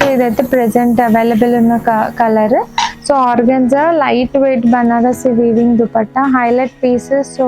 So ఇదైతే present available ఉన్న colour. So organza light weight Banarasi weaving dupatta, highlight pieces. So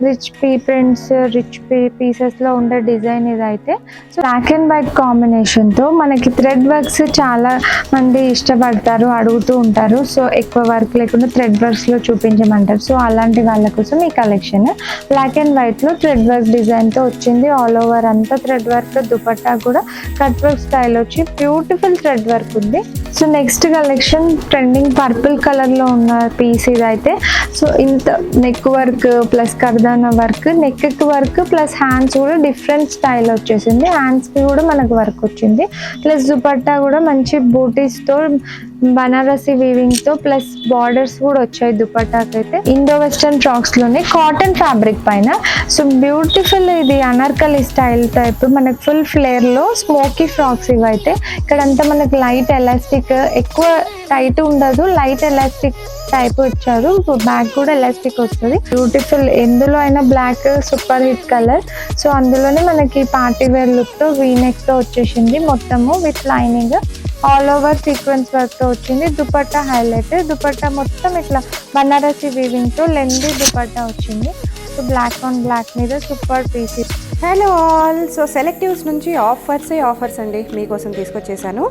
rich prints, rich pieces లో ఉండే design ఇదైతే. So black and white combination తో మనకి thread works చాలా మంది ఇష్టపడతారు, అడుగుతూ ఉంటారు. సో ఎక్కువ వర్క్ లేకుండా థ్రెడ్ వర్క్స్ లో చూపించమంటారు. సో అలాంటి వాళ్ళ కోసం ఈ కలెక్షన్ బ్లాక్ అండ్ వైట్ లో థ్రెడ్ వర్క్ డిజైన్ తో వచ్చింది. ఆల్ ఓవర్ అంతా థ్రెడ్ వర్క్, దుపట్టా కూడా కట్ వర్క్ స్టైల్ వచ్చి బ్యూటిఫుల్ థ్రెడ్ వర్క్ ఉంది. So next collection trending purple colour లో ఉన్న పీస్ ఇదైతే. సో ఇంత నెక్ వర్క్ ప్లస్ కర్దానా work, neck work plus hands కూడా డిఫరెంట్ స్టైల్ వచ్చేసింది. హ్యాండ్స్ కి కూడా మనకు వర్క్ వచ్చింది. ప్లస్ దుపట్టా కూడా మంచి బూటీస్ తో బనారసి వీవింగ్ తో ప్లస్ బార్డర్స్ కూడా వచ్చాయి దుపట్టాకి అయితే. ఇండో వెస్టర్న్ ఫ్రాక్స్ లోనే కాటన్ ఫ్యాబ్రిక్ పైన. సో బ్యూటిఫుల్ ఇది అనార్కలి స్టైల్ టైప్, మనకు ఫుల్ ఫ్లేర్ లో స్మోకీ ఫ్రాక్స్ ఇవైతే. ఇక్కడంతా మనకి లైట్ ఎలాస్టిక్, ఎక్కువ టైట్ ఉండదు, లైట్ ఎలాస్టిక్ టైప్ వచ్చారు. బ్యాక్ కూడా ఎలాస్టిక్ వస్తుంది. బ్యూటిఫుల్, ఎందులో అయినా black super hit colour. So అందులోనే మనకి పార్టీ వేర్ లుక్ తో వీనెక్ తో వచ్చేసింది మొత్తము with lining. All over sequence work తో వచ్చింది. దుపట్టా హైలైట్, దుపట్టా మొత్తం ఇట్లా బనారసి వీవింగ్ తో లెందీ దుపట్టా వచ్చింది. సో బ్లాక్ ఆన్ బ్లాక్ మీద super piece. Hello all, so Selectives నుంచి ఆఫర్స్ అండి మీకోసం తీసుకొచ్చేసాను.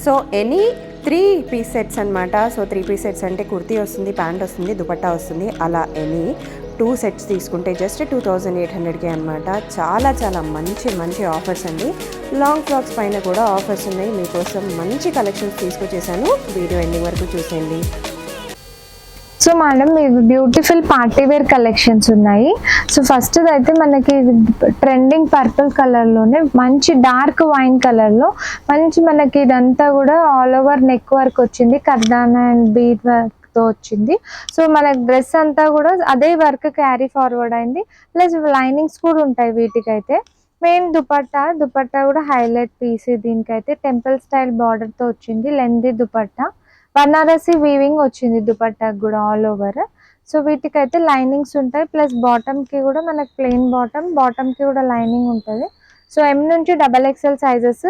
సో ఎనీ 3 పీస్ సెట్స్ అనమాట. సో 3 పీస్ సెట్స్ అంటే కుర్తీ వస్తుంది, ప్యాంట్ వస్తుంది, దుపట్టా వస్తుంది. అలా ఎనీ 2 సెట్స్ తీసుకుంటే జస్ట్ 2800కే అనమాట. చాలా చాలా మంచి ఆఫర్స్ అండి. లాంగ్ ఫ్రాక్స్ పైన కూడా ఆఫర్స్ ఉన్నాయి. మీకోసం మంచి కలెక్షన్స్ తీసుకొచ్చేసాను. వీడియో ఎండింగ్ వరకు చూసేయండి. సో మేడం ఇవి బ్యూటిఫుల్ పార్టీ వేర్ కలెక్షన్స్ ఉన్నాయి. సో ఫస్ట్ అయితే మనకి ట్రెండింగ్ పర్పుల్ కలర్ లోనే మంచి డార్క్ వైన్ కలర్ లో మంచి మనకి ఇదంతా కూడా ఆల్ ఓవర్ నెక్ వర్క్ వచ్చింది, కర్దానా అండ్ బీడ్ వర్క్ తో వచ్చింది. సో మన డ్రెస్ అంతా కూడా అదే వర్క్ క్యారీ ఫార్వర్డ్ అయింది. ప్లస్ లైనింగ్స్ కూడా ఉంటాయి వీటికైతే. మెయిన్ దుపట్టా కూడా హైలైట్ పీస్. దీనికైతే టెంపుల్ స్టైల్ బార్డర్ తో వచ్చింది, లెందీ దుపట్టా, బనారసి వీవింగ్ వచ్చింది దుపట్టాకు కూడా ఆల్ ఓవర్. సో వీటికైతే లైనింగ్స్ ఉంటాయి. ప్లస్ బాటమ్ కి కూడా మనకి ప్లెయిన్ బాటమ్ కి కూడా లైనింగ్ ఉంటుంది. సో M నుంచి XXL సైజెస్,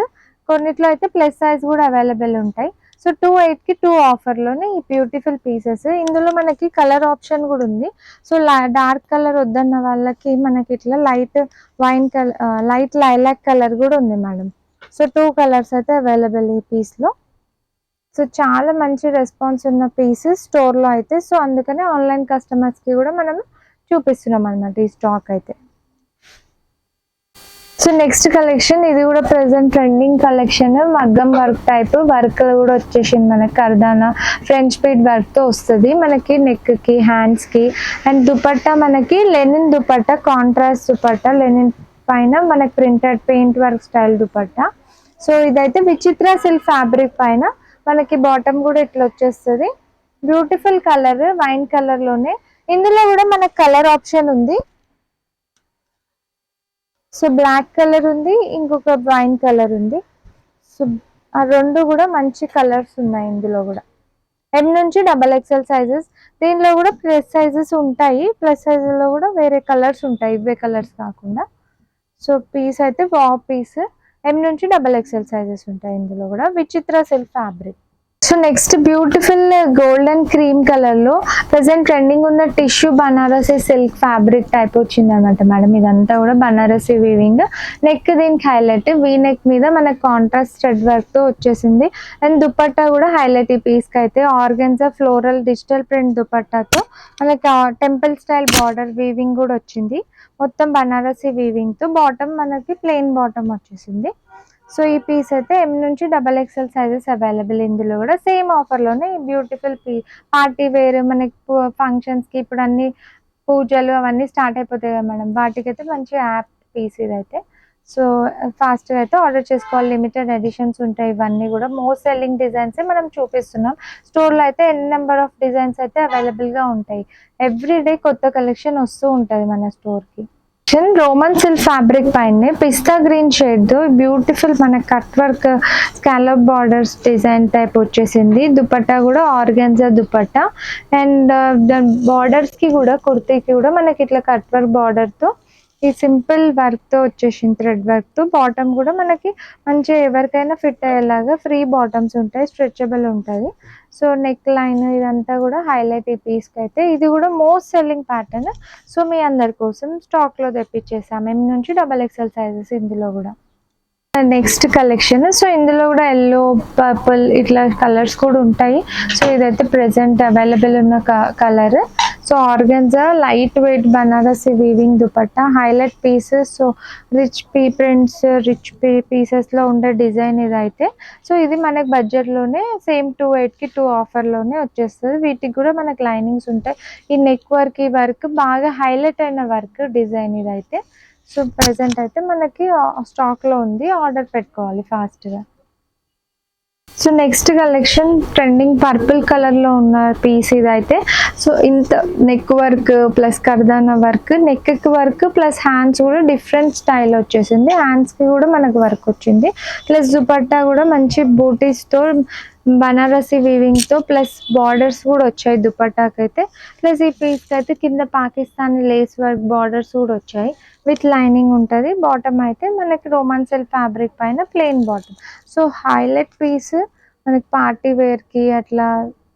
కొన్నిట్లో అయితే ప్లస్ సైజ్ కూడా అవైలబుల్ ఉంటాయి. సో 28కి 2 ఆఫర్లోనే ఈ బ్యూటిఫుల్ పీసెస్. ఇందులో మనకి కలర్ ఆప్షన్ కూడా ఉంది. సో డార్క్ కలర్ వద్దన్న వాళ్ళకి మనకి ఇట్లా light wine colour, light lilac colour కూడా ఉంది మేడం. సో 2 కలర్స్ అయితే అవైలబుల్ ఈ పీస్లో. సో చాలా మంచి రెస్పాన్స్ ఉన్న పీసెస్ స్టోర్లో అయితే. సో అందుకనే ఆన్లైన్ కస్టమర్స్కి కూడా మనం చూపిస్తున్నాం అన్నమాట ఈ స్టాక్ అయితే. సో నెక్స్ట్ కలెక్షన్ ఇది కూడా ప్రెసెంట్ ట్రెండింగ్ కలెక్షన్. మగ్గం వర్క్ టైప్ వర్క్ కూడా వచ్చేసింది మనకి. కర్దానా ఫ్రెంచ్ బీడ్ వర్క్ తో వస్తుంది మనకి నెక్ కి, హ్యాండ్స్ కి. అండ్ దుపట్టా మనకి linen dupatta, contrast dupatta, linen పైన మనకి printed paint work style dupatta. So ఇదైతే విచిత్ర సిల్క్ ఫ్యాబ్రిక్ పైన మనకి బాటమ్ కూడా ఇట్లా వచ్చేస్తుంది. బ్యూటిఫుల్ కలర్, వైన్ కలర్ లోనే. ఇందులో కూడా మనకి కలర్ ఆప్షన్ ఉంది. సో బ్లాక్ కలర్ ఉంది, ఇంకొక వైన్ కలర్ ఉంది. సో ఆ రెండు కూడా మంచి కలర్స్ ఉన్నాయి ఇందులో కూడా. M నుంచి XXL సైజెస్. దీనిలో కూడా ప్లస్ సైజెస్ ఉంటాయి. ప్లస్ సైజులో కూడా వేరే కలర్స్ ఉంటాయి, ఇవే కలర్స్ కాకుండా. సో పీస్ అయితే వావ్ పీస్. M నుంచి XXL సైజెస్ ఉంటాయి ఇందులో కూడా. విచిత్ర silk fabric. So next beautiful golden cream colour లో ప్రెసెంట్ ట్రెండింగ్ ఉన్న tissue Banarasi silk fabric type వచ్చింది అనమాట మేడం. ఇదంతా కూడా బనారసి వీవింగ్. నెక్ దీనికి హైలైట్, వీ నెక్ మీద మనకి కాంట్రాస్ట్ థ్రెడ్ వర్క్ తో వచ్చేసింది. అండ్ దుపట్టా కూడా హైలైట్ ఈ పీస్ కి అయితే. ఆర్గెన్జా ఫ్లోరల్ డిజిటల్ ప్రింట్ దుపట్టాతో మనకి టెంపుల్ స్టైల్ బార్డర్ వీవింగ్ కూడా వచ్చింది. మొత్తం బనారసి వీవింగ్ తో. బాటమ్ మనకి ప్లెయిన్ బాటమ్ వచ్చేసింది. సో ఈ పీస్ అయితే M నుంచి XXL సైజెస్ అవైలబుల్ ఇందులో కూడా. సేమ్ ఆఫర్లోనే ఈ బ్యూటిఫుల్ పార్టీ వేర్ మనకి ఫంక్షన్స్కి, ఇప్పుడు అన్ని పూజలు అవన్నీ స్టార్ట్ అయిపోతాయి కదా మేడం, వాటికైతే మంచి యాప్ పీస్ ఇదైతే. సో ఫాస్ట్గా అయితే ఆర్డర్ చేసుకోవాలి. లిమిటెడ్ ఎడిషన్స్ ఉంటాయి ఇవన్నీ కూడా. మోస్ట్ సెల్లింగ్ డిజైన్స్ మనం చూపిస్తున్నాం. స్టోర్లో అయితే నెంబర్ ఆఫ్ డిజైన్స్ అయితే అవైలబుల్గా ఉంటాయి. ఎవ్రీ డే కొత్త కలెక్షన్ వస్తూ ఉంటుంది మన స్టోర్కి. రోమన్ సిల్క్ ఫ్యాబ్రిక్ పైన పిస్తా గ్రీన్ షేడ్ తో బ్యూటిఫుల్ మన cut work scallop borders design type వచ్చేసింది. దుపట్టా కూడా ఆర్గాన్జా దుపట్టా. అండ్ బార్డర్స్ కి కూడా కుర్తీకి కూడా మనకి ఇట్లా కట్ వర్క్ బార్డర్ తో ఈ సింపుల్ వర్క్తో వచ్చేసింది, థ్రెడ్ వర్క్తో. బాటమ్ కూడా మనకి మంచిగా ఎవరికైనా ఫిట్ అయ్యేలాగా ఫ్రీ బాటమ్స్ ఉంటాయి, స్ట్రెచబుల్ ఉంటుంది. సో నెక్ లైన్ ఇదంతా కూడా హైలైట్ ఈ పీస్కి అయితే. ఇది కూడా మోస్ట్ సెల్లింగ్ ప్యాటర్న్. సో మీ అందరి కోసం స్టాక్లో తెప్పించేసాం M నుంచి XXL సైజెస్ ఇందులో కూడా. నెక్స్ట్ కలెక్షన్, సో ఇందులో కూడా ఎల్లో, పర్పుల్ ఇట్లా కలర్స్ కూడా ఉంటాయి. సో ఇదైతే ప్రెసెంట్ అవైలబుల్ ఉన్న colour. So organza light weight Banarasi weaving dupatta, highlight pieces. So rich prints, rich పీసెస్లో ఉండే డిజైన్ ఇదైతే. సో ఇది మనకి బడ్జెట్లోనే సేమ్ 2/8కి 2 ఆఫర్లోనే వచ్చేస్తుంది. వీటికి కూడా మనకి లైనింగ్స్ ఉంటాయి. ఈ నెక్ వర్క్, ఈ వర్క్ బాగా హైలైట్ అయిన వర్క్ డిజైన్ ఇదైతే. సో ప్రెసెంట్ అయితే మనకి స్టాక్లో ఉంది, ఆర్డర్ పెట్టుకోవాలి ఫాస్ట్గా. So next collection trending purple కలర్లో ఉన్న పీస్ ఇదైతే. సో ఇంత నెక్ వర్క్ ప్లస్ కర్దానా work, neck work plus hands కూడా డిఫరెంట్ స్టైల్ వచ్చేసింది. హ్యాండ్స్కి కూడా మనకు వర్క్ వచ్చింది, ప్లస్ దుపట్టా కూడా మంచి బూటీస్తో బనారసి వీవింగ్తో ప్లస్ బార్డర్స్ కూడా వచ్చాయి దుపట్టాకి అయితే. ప్లస్ ఈ పీస్కి అయితే కింద పాకిస్తానీ లేస్ వర్క్ బార్డర్స్ కూడా వచ్చాయి, విత్ లైనింగ్ ఉంటుంది. బాటమ్ అయితే మనకి రోమన్ సిల్క్ ఫ్యాబ్రిక్ పైన plain bottom. So highlight piece, మనకి పార్టీ వేర్కి అట్లా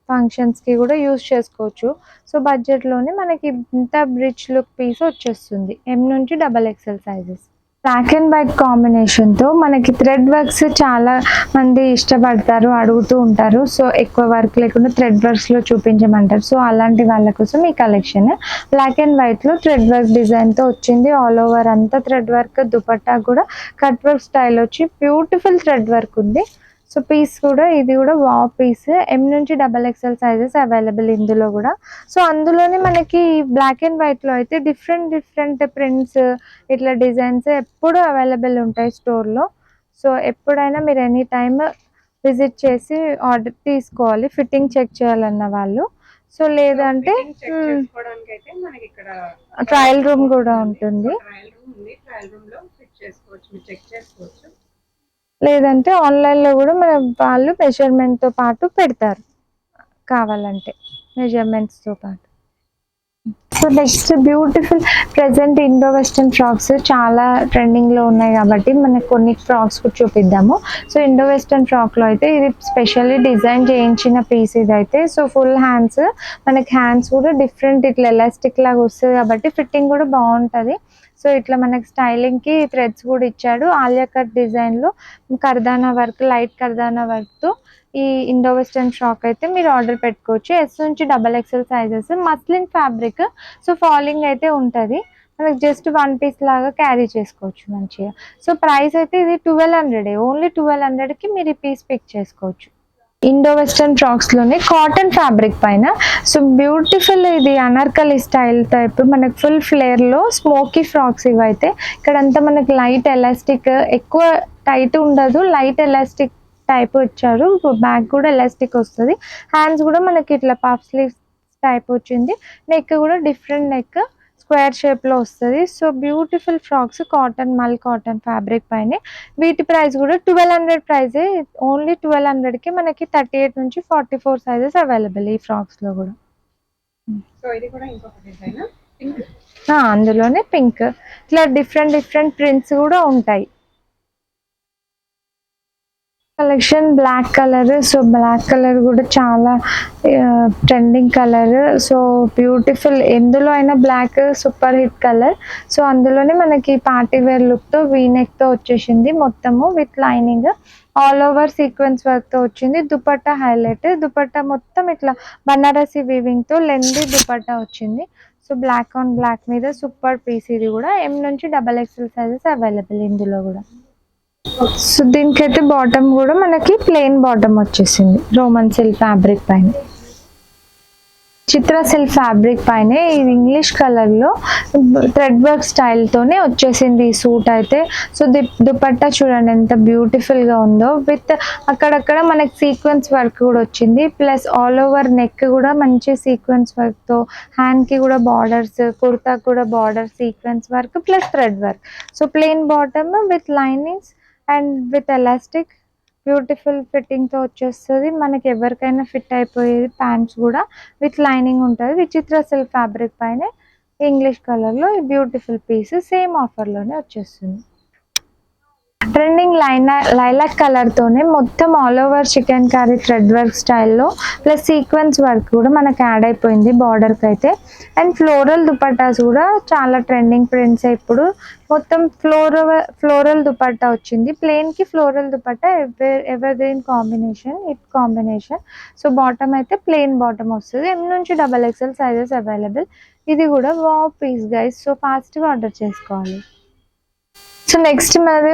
ఫంక్షన్స్కి కూడా యూస్ చేసుకోవచ్చు. సో బడ్జెట్లోనే మనకి ఇంత రిచ్ లుక్ పీస్ వచ్చేస్తుంది. M నుంచి XXL sizes. Black and white కాంబినేషన్తో మనకి థ్రెడ్ వర్క్స్ చాలా మంది ఇష్టపడతారు, అడుగుతూ ఉంటారు. సో ఎక్కువ వర్క్ లేకుండా థ్రెడ్ వర్క్స్లో చూపించమంటారు. సో అలాంటి వాళ్ళ కోసం ఈ కలెక్షన్ బ్లాక్ అండ్ వైట్లో థ్రెడ్ వర్క్ డిజైన్తో వచ్చింది. ఆల్ ఓవర్ అంతా థ్రెడ్ వర్క్, దుపట్టా కూడా కట్ వర్క్ స్టైల్ వచ్చి బ్యూటిఫుల్ థ్రెడ్ వర్క్ ఉంది. సో పీస్ కూడా ఇది కూడా వావ్ పీస్. M నుంచి XXL సైజెస్ అవైలబుల్ ఇందులో కూడా. సో అందులోనే మనకి బ్లాక్ అండ్ వైట్లో అయితే డిఫరెంట్ ప్రింట్స్ ఇట్లా డిజైన్స్ ఎప్పుడు అవైలబుల్ ఉంటాయి స్టోర్లో. సో ఎప్పుడైనా మీరు ఎనీ టైమ్ విజిట్ చేసి ఆర్డర్ తీసుకోవాలి, ఫిట్టింగ్ చెక్ చేయాలన్న వాళ్ళు. సో లేదంటే ట్రయల్ రూమ్ కూడా ఉంటుంది, లేదంటే ఆన్లైన్లో కూడా మన వాళ్ళు మెజర్మెంట్తో పాటు పెడతారు కావాలంటే, మెజర్మెంట్స్తో పాటు. So next beautiful present Indo western frocks చాలా ట్రెండింగ్లో ఉన్నాయి కాబట్టి మనకు కొన్ని ఫ్రాక్స్ కూడా చూపిద్దాము. సో ఇండో వెస్టర్న్ ఫ్రాక్లో అయితే ఇది స్పెషల్లీ డిజైన్ చేయించిన పీస్ ఇదైతే. సో ఫుల్ హ్యాండ్స్, మనకి హ్యాండ్స్ కూడా డిఫరెంట్ ఇట్లా ఎలాస్టిక్ లాగా వస్తుంది కాబట్టి ఫిట్టింగ్ కూడా బాగుంటుంది. సో ఇట్లా మనకి స్టైలింగ్కి థ్రెడ్స్ కూడా ఇచ్చాడు. ఆలియా కట్ డిజైన్లో కర్దానా వర్క్, లైట్ కర్దానా వర్క్తో ఈ ఇండో వెస్టర్న్ ఫ్రాక్ అయితే మీరు ఆర్డర్ పెట్టుకోవచ్చు. S నుంచి XXL sizes, muslin fabric. So falling అయితే ఉంటుంది, మనకి జస్ట్ 1 పీస్ లాగా క్యారీ చేసుకోవచ్చు మంచిగా. సో ప్రైస్ అయితే ఇది 1200, ఓన్లీ 1200కి మీరు ఈ పీస్ పిక్ చేసుకోవచ్చు. ఇండో వెస్టర్న్ ఫ్రాక్స్లోనే కాటన్ ఫ్యాబ్రిక్ పైన సో బ్యూటిఫుల్ ఇది అనార్కలి స్టైల్ టైప్ మనకి ఫుల్ ఫ్లేర్లో స్మోకీ ఫ్రాక్స్ ఇవైతే. ఇక్కడంతా మనకి లైట్ ఎలాస్టిక్, ఎక్కువ టైట్ ఉండదు, లైట్ ఎలాస్టిక్ టైప్ వచ్చారు. బ్యాక్ కూడా ఎలాస్టిక్ వస్తుంది, హ్యాండ్స్ కూడా మనకి ఇట్లా పఫ్ స్లీవ్స్ టైప్ వచ్చింది. నెక్ కూడా డిఫరెంట్ నెక్, స్క్వేర్ షేప్లో వస్తుంది. సో బ్యూటిఫుల్ ఫ్రాక్స్ కాటన్, మల్ కాటన్ ఫ్యాబ్రిక్ పైన. వీటి ప్రైస్ కూడా 1200 ప్రైజే, ఓన్లీ 1200కి మనకి 38 నుంచి 44 సైజెస్ అవైలబుల్ ఈ ఫ్రాక్స్లో కూడా. అందులోనే పింక్, ఇట్లా డిఫరెంట్ ప్రింట్స్ కూడా ఉంటాయి. Collection black colour. So black colour కూడా చాలా ట్రెండింగ్ కలర్. సో బ్యూటిఫుల్, ఎందులో అయినా black super hit colour. So అందులోనే మనకి పార్టీ వేర్ లుక్తో వీనెక్తో వచ్చేసింది మొత్తము, with lining all over sequins వర్క్తో వచ్చింది. దుపట్టా హైలైట్, దుపట్టా మొత్తం ఇట్లా బనారసి వీవింగ్తో లెందీ దుపట్టా వచ్చింది. సో బ్లాక్ ఆన్ బ్లాక్ మీద సూపర్ పీస్. ఇది కూడా M నుంచి XXL సైజెస్ అవైలబుల్ ఇందులో కూడా. సో దీనికైతే బాటమ్ కూడా మనకి ప్లెయిన్ బాటమ్ వచ్చేసింది, రోమన్ సిల్క్ ఫ్యాబ్రిక్ పైన, చిత్ర సిల్క్ ఫ్యాబ్రిక్ పైన ఇది ఇంగ్లీష్ కలర్లో థ్రెడ్ వర్క్ స్టైల్తోనే వచ్చేసింది ఈ సూట్ అయితే. సో దుపట్టా చూడండి ఎంత బ్యూటిఫుల్గా ఉందో, విత్ అక్కడక్కడ మనకి సీక్వెన్స్ వర్క్ కూడా వచ్చింది. ప్లస్ ఆల్ ఓవర్ నెక్ కూడా మంచి సీక్వెన్స్ వర్క్తో, హ్యాండ్కి కూడా బార్డర్స్, కుర్తా కూడా border sequence work plus thread work. So plain bottom with linings and with elastic, beautiful ఫిట్టింగ్తో వచ్చేస్తుంది. మనకి ఎవరికైనా ఫిట్ అయిపోయేది. ప్యాంట్స్ కూడా విత్ లైనింగ్ ఉంటుంది. విచిత్ర సిల్క్ ఫ్యాబ్రిక్ పైన ఇంగ్లీష్ కలర్లో ఈ బ్యూటిఫుల్ పీస్ సేమ్ ఆఫర్లోనే వచ్చేస్తుంది. ట్రెండింగ్ లైలాక్ కలర్తోనే మొత్తం all over chicken curry thread work స్టైల్లో ప్లస్ సీక్వెన్స్ వర్క్ కూడా మనకు యాడ్ అయిపోయింది బార్డర్కి అయితే. అండ్ ఫ్లోరల్ దుపట్టాస్ కూడా చాలా ట్రెండింగ్ ప్రింట్స్. ఇప్పుడు మొత్తం ఫ్లోరల్ దుపట్టా వచ్చింది. ప్లెయిన్కి floral dupatta evergreen combination. So bottom అయితే ప్లెయిన్ బాటమ్ వస్తుంది. M నుంచి XXL సైజెస్ అవైలబుల్. ఇది కూడా వావ్ పీస్ గైస్. సో ఫాస్ట్గా ఆర్డర్ చేసుకోవాలి. సో నెక్స్ట్ మనది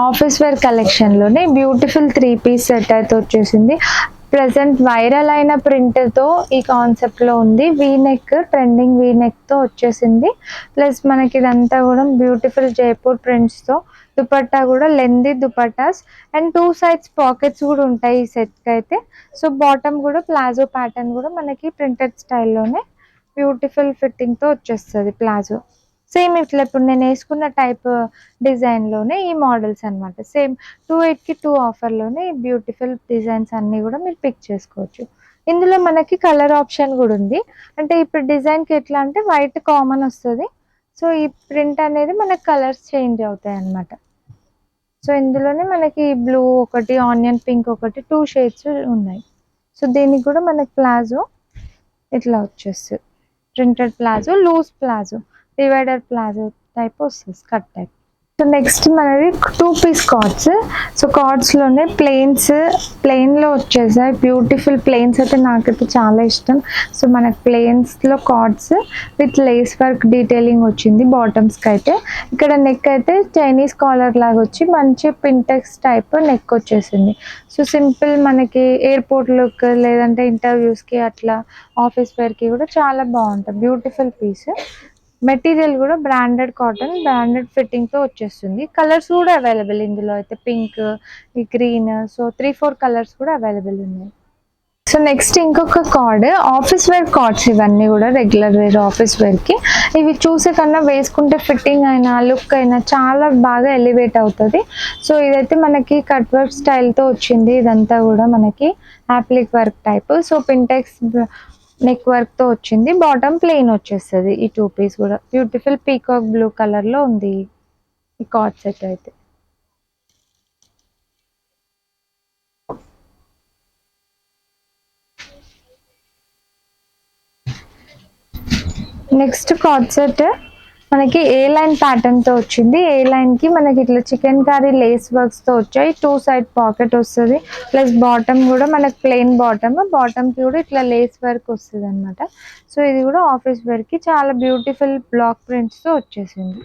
ఆఫీస్ వేర్ కలెక్షన్లోనే బ్యూటిఫుల్ 3 పీస్ సెట్ అయితే వచ్చేసింది. ప్రజెంట్ వైరల్ అయిన ప్రింట్తో ఈ కాన్సెప్ట్లో ఉంది. ట్రెండింగ్ వీనెక్తో వచ్చేసింది. ప్లస్ మనకి ఇదంతా కూడా బ్యూటిఫుల్ జైపూర్ ప్రింట్స్తో దుపట్టా కూడా lengthy dupattas and 2 sides pockets కూడా ఉంటాయి ఈ సెట్కి అయితే. సో బాటమ్ కూడా ప్లాజో ప్యాటర్న్ కూడా మనకి ప్రింటెడ్ స్టైల్లోనే బ్యూటిఫుల్ ఫిట్టింగ్తో వచ్చేస్తుంది ప్లాజో. సేమ్ ఇట్లా ఇప్పుడు నేను వేసుకున్న టైప్ డిజైన్లోనే ఈ మోడల్స్ అనమాట. సేమ్ 2/8కి 2 ఆఫర్లోనే ఈ బ్యూటిఫుల్ డిజైన్స్ అన్నీ కూడా మీరు పిక్ చేసుకోవచ్చు. ఇందులో మనకి కలర్ ఆప్షన్ కూడా ఉంది. అంటే ఇప్పుడు డిజైన్కి ఎట్లా అంటే వైట్ కామన్ వస్తుంది. సో ఈ ప్రింట్ అనేది మనకి కలర్స్ చేంజ్ అవుతాయి అన్నమాట. సో ఇందులోనే మనకి బ్లూ ఒకటి, ఆనియన్ పింక్ ఒకటి, 2 షేడ్స్ ఉన్నాయి. సో దీనికి కూడా మనకి ప్లాజో ఇట్లా వచ్చేస్తుంది. Printed palazzo, loose palazzo, divider palazzo type వస్తుంది, స్కర్ట్ టైప్. సో నెక్స్ట్ మనది 2 పీస్ కార్డ్స్. సో కార్డ్స్లోనే ప్లెయిన్లో వచ్చేసాయి. బ్యూటిఫుల్ ప్లెయిన్స్ అయితే నాకైతే చాలా ఇష్టం. సో మనకు ప్లెయిన్స్లో cords with lace work detailing వచ్చింది బాటమ్స్కి అయితే. ఇక్కడ నెక్ అయితే చైనీస్ కాలర్ లాగా వచ్చి మంచి పింటెక్స్ టైప్ నెక్ వచ్చేసింది. సో సింపుల్ మనకి ఎయిర్పోర్ట్ లుక్ లేదంటే ఇంటర్వ్యూస్కి అట్లా ఆఫీస్ వేర్కి కూడా చాలా బాగుంటుంది. Beautiful piece. మెటీరియల్ కూడా బ్రాండెడ్ కాటన్, బ్రాండెడ్ ఫిట్టింగ్తో వచ్చేస్తుంది. కలర్స్ కూడా అవైలబుల్ ఇందులో అయితే పింక్, ఈ గ్రీన్, సో 3-4 కలర్స్ కూడా అవైలబుల్ ఉన్నాయి. సో నెక్స్ట్ ఇంకొక కార్డ్, ఆఫీస్ వేర్ కార్డ్స్ ఇవన్నీ కూడా రెగ్యులర్ వేర్ ఆఫీస్ వేర్కి. ఇవి చూసే కన్నా వేసుకుంటే ఫిట్టింగ్ అయినా లుక్ అయినా చాలా బాగా ఎలివేట్ అవుతుంది. సో ఇదైతే మనకి కట్ వర్క్ స్టైల్తో వచ్చింది. ఇదంతా కూడా మనకి appliqué work type. So pintucks neck వర్క్తో వచ్చింది. బాటమ్ ప్లెయిన్ వచ్చేస్తుంది. ఈ 2 పీస్ కూడా బ్యూటిఫుల్ పీకాక్ బ్లూ కలర్లో ఉంది ఈ కార్డ్ సెట్ అయితే. నెక్స్ట్ కార్డ్ సెట్ మనకి ఏ లైన్ ప్యాటర్న్తో వచ్చింది. ఏ లైన్కి మనకి ఇట్లా చికెన్ కర్రీ లేస్ వర్క్స్తో వచ్చాయి. 2 సైడ్ పాకెట్ వస్తుంది. ప్లస్ బాటమ్ కూడా మనకి ప్లెయిన్ బాటమ్కి కూడా ఇట్లా లేస్ వర్క్ వస్తుంది అనమాట. సో ఇది కూడా ఆఫీస్ వేర్కి చాలా బ్యూటిఫుల్ బ్లాక్ ప్రింట్స్తో వచ్చేసింది.